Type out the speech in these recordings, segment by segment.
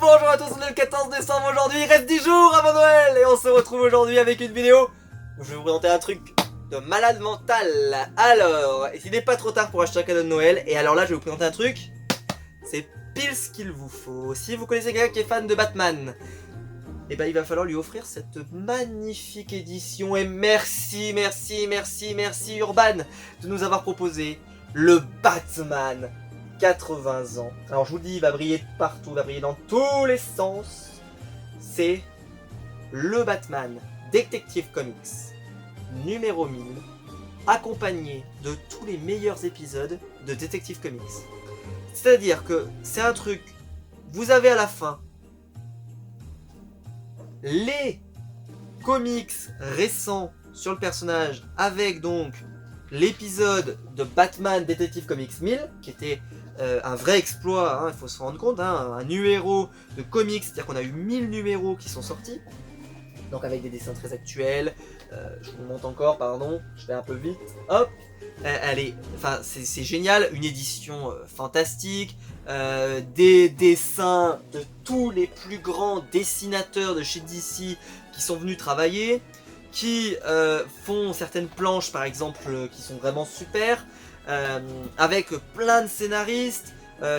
Bonjour à tous, on est le 14 décembre aujourd'hui, il reste 10 jours avant Noël et on se retrouve aujourd'hui avec une vidéo où je vais vous présenter un truc de malade mental. Alors, il n'est pas trop tard pour acheter un cadeau de Noël et alors là je vais vous présenter un truc, c'est pile ce qu'il vous faut. Si vous connaissez quelqu'un qui est fan de Batman, et ben il va falloir lui offrir cette magnifique édition et merci Urban de nous avoir proposé le Batman 80 ans. Alors je vous le dis, il va briller de partout, il va briller dans tous les sens. C'est le Batman Detective Comics numéro 1000, accompagné de tous les meilleurs épisodes de Detective Comics. C'est-à-dire que c'est un truc, vous avez à la fin les comics récents sur le personnage avec donc l'épisode de Batman Detective Comics 1000 qui était un vrai exploit, hein, il faut se rendre compte, hein, un numéro de comics, c'est-à-dire qu'on a eu 1000 numéros qui sont sortis, donc avec des dessins très actuels. Je vous le montre encore, pardon, je vais un peu vite, hop, c'est génial, une édition fantastique, des dessins de tous les plus grands dessinateurs de chez DC qui sont venus travailler, qui font certaines planches par exemple qui sont vraiment super, avec plein de scénaristes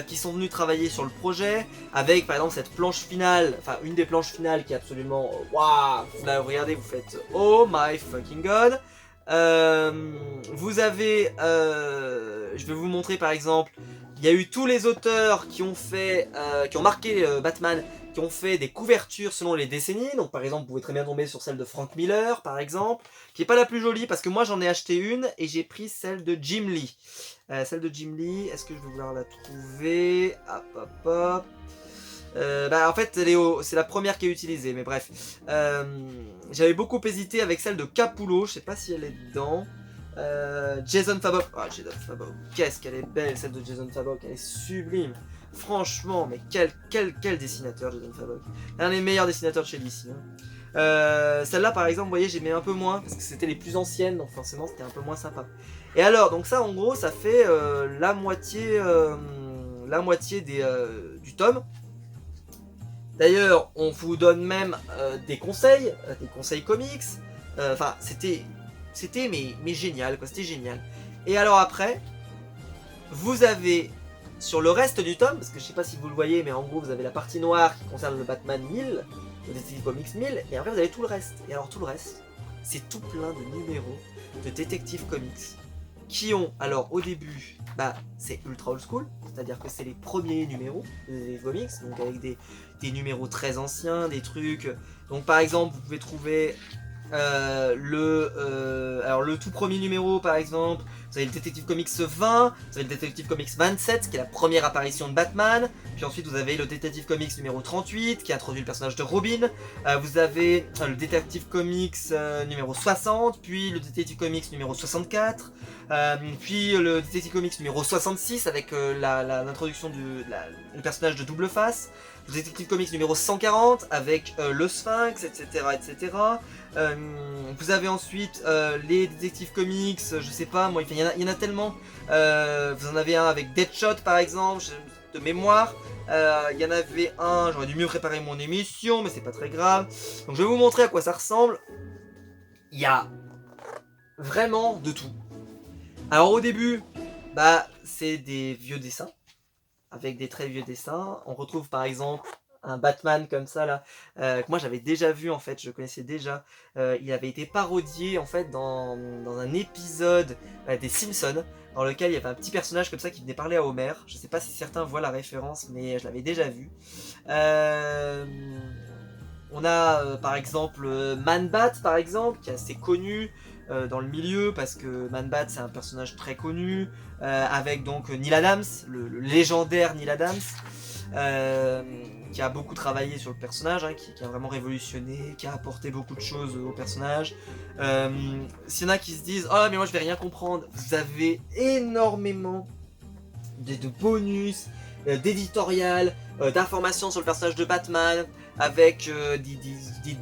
qui sont venus travailler sur le projet, avec par exemple cette planche finale, enfin une des planches finales qui est absolument waouh, vous la regardez, vous faites oh my fucking god. Vous avez, je vais vous montrer par exemple, il y a eu tous les auteurs qui ont fait, qui ont marqué Batman, qui ont fait des couvertures selon les décennies. Donc par exemple, vous pouvez très bien tomber sur celle de Frank Miller, par exemple, qui est pas la plus jolie parce que moi j'en ai acheté une et j'ai pris celle de Jim Lee. Celle de Jim Lee, est-ce que je vais vouloir la trouver? Hop. En fait, c'est la première qui est utilisée, mais bref. J'avais beaucoup hésité avec celle de Capullo, je sais pas si elle est dedans. Jason Fabok, Jason Fabok, qu'est-ce qu'elle est belle cette de Jason Fabok, elle est sublime. Franchement, mais quel dessinateur Jason Fabok. L'un des meilleurs dessinateurs de chez DC. Hein. Celle-là par exemple, vous voyez, j'aimais un peu moins, parce que c'était les plus anciennes, donc forcément c'était un peu moins sympa. Et alors, donc ça en gros, ça fait la moitié du tome. D'ailleurs, on vous donne même des conseils comics. Enfin, c'était mais génial, quoi. C'était génial. Et alors après, vous avez sur le reste du tome, parce que je sais pas si vous le voyez, mais en gros, vous avez la partie noire qui concerne le Batman 1000, le Detective Comics 1000, et après vous avez tout le reste. Et alors tout le reste, c'est tout plein de numéros de Detective Comics qui ont, alors au début, c'est ultra old school, c'est-à-dire que c'est les premiers numéros des comics, donc avec des numéros très anciens, des trucs. Donc par exemple, vous pouvez trouver le tout premier numéro par exemple, vous avez le Detective Comics 20, vous avez le Detective Comics 27 qui est la première apparition de Batman, puis ensuite vous avez le Detective Comics numéro 38 qui introduit le personnage de Robin, vous avez le Detective Comics numéro 60, puis le Detective Comics numéro 64, puis le Detective Comics numéro 66 avec l'introduction du personnage de Double Face, le Detective Comics numéro 140 avec le Sphinx, etc. Vous avez ensuite les Detective Comics, je sais pas moi, il y en a tellement. Vous en avez un avec Deadshot par exemple, de mémoire. Il y en avait un, j'aurais dû mieux préparer mon émission, mais c'est pas très grave. Donc je vais vous montrer à quoi ça ressemble. Il y a vraiment de tout. Alors au début, c'est des vieux dessins, avec des très vieux dessins. On retrouve par exemple un Batman comme ça là, que moi j'avais déjà vu en fait, je connaissais déjà. Il avait été parodié en fait dans un épisode des Simpsons, dans lequel il y avait un petit personnage comme ça qui venait parler à Homer. Je sais pas si certains voient la référence, mais je l'avais déjà vu. On a par exemple Man-Bat par exemple, qui est assez connu dans le milieu, parce que Man-Bat c'est un personnage très connu, avec donc Neal Adams, le légendaire Neal Adams, qui a beaucoup travaillé sur le personnage, hein, qui a vraiment révolutionné, qui a apporté beaucoup de choses au personnage. S'il y en a qui se disent « Oh mais moi je vais rien comprendre », vous avez énormément de bonus, d'éditorial, d'informations sur le personnage de Batman, avec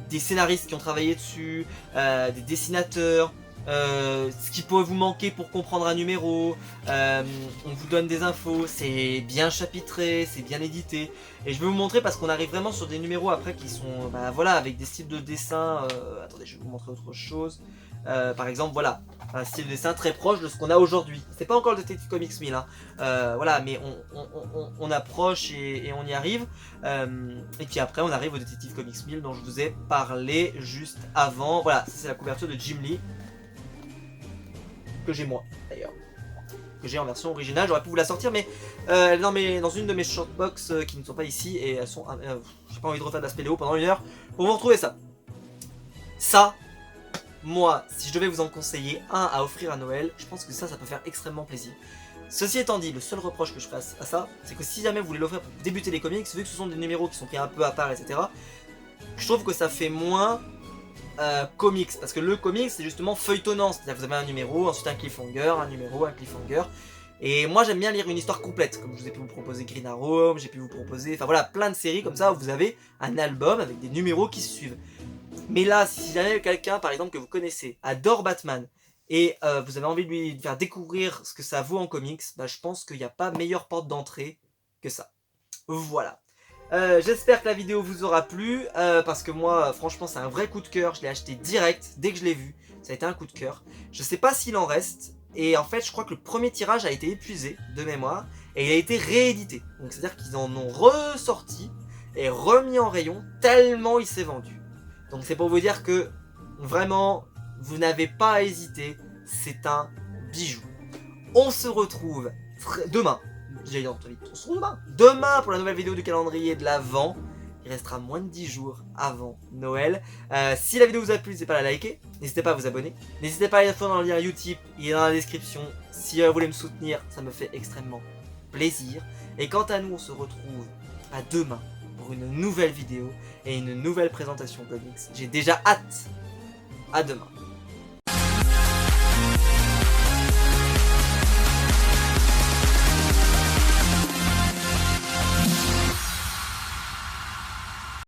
des scénaristes qui ont travaillé dessus, des dessinateurs. ce qui pourrait vous manquer pour comprendre un numéro, on vous donne des infos, c'est bien chapitré, c'est bien édité, et je vais vous montrer parce qu'on arrive vraiment sur des numéros après qui sont, bah voilà, avec des styles de dessin, attendez, je vais vous montrer autre chose, par exemple, voilà, un style de dessin très proche de ce qu'on a aujourd'hui, c'est pas encore le Detective Comics 1000, hein. Voilà, mais on approche et on y arrive, et puis après on arrive au Detective Comics 1000 dont je vous ai parlé juste avant, voilà, ça c'est la couverture de Jim Lee, que j'ai moi d'ailleurs, que j'ai en version originale, j'aurais pu vous la sortir mais elle est dans une de mes shortbox qui ne sont pas ici et elles sont, j'ai pas envie de refaire de la spéléo pendant 1 heure pour vous retrouver ça. Ça, moi, si je devais vous en conseiller un à offrir à Noël, je pense que ça peut faire extrêmement plaisir. Ceci étant dit, le seul reproche que je ferais à ça, c'est que si jamais vous voulez l'offrir pour débuter les comics, vu que ce sont des numéros qui sont pris un peu à part, etc., je trouve que ça fait moins comics, parce que le comics c'est justement feuilletonnant, c'est-à-dire que vous avez un numéro, ensuite un cliffhanger, un numéro, un cliffhanger, et moi j'aime bien lire une histoire complète, comme je vous ai pu vous proposer Green Arrow, j'ai pu vous proposer, enfin voilà, plein de séries comme ça où vous avez un album avec des numéros qui se suivent. Mais là, si jamais quelqu'un par exemple que vous connaissez adore Batman, et vous avez envie de lui faire découvrir ce que ça vaut en comics, bah je pense qu'il n'y a pas meilleure porte d'entrée que ça. Voilà. J'espère que la vidéo vous aura plu, parce que moi franchement c'est un vrai coup de cœur, je l'ai acheté direct, dès que je l'ai vu, ça a été un coup de cœur. Je sais pas s'il en reste, et en fait je crois que le premier tirage a été épuisé de mémoire, et il a été réédité. Donc c'est à dire qu'ils en ont ressorti, et remis en rayon, tellement il s'est vendu. Donc c'est pour vous dire que, vraiment, vous n'avez pas à hésiter, c'est un bijou. On se retrouve demain. J'ai dit on se retrouve demain pour la nouvelle vidéo du calendrier de l'Avent. Il restera moins de 10 jours avant Noël. Si la vidéo vous a plu, n'hésitez pas à la liker, n'hésitez pas à vous abonner, n'hésitez pas à aller dans le lien Utip, il est dans la description. Si vous voulez me soutenir, ça me fait extrêmement plaisir. Et quant à nous, on se retrouve à demain pour une nouvelle vidéo et une nouvelle présentation comics. J'ai déjà hâte. À demain.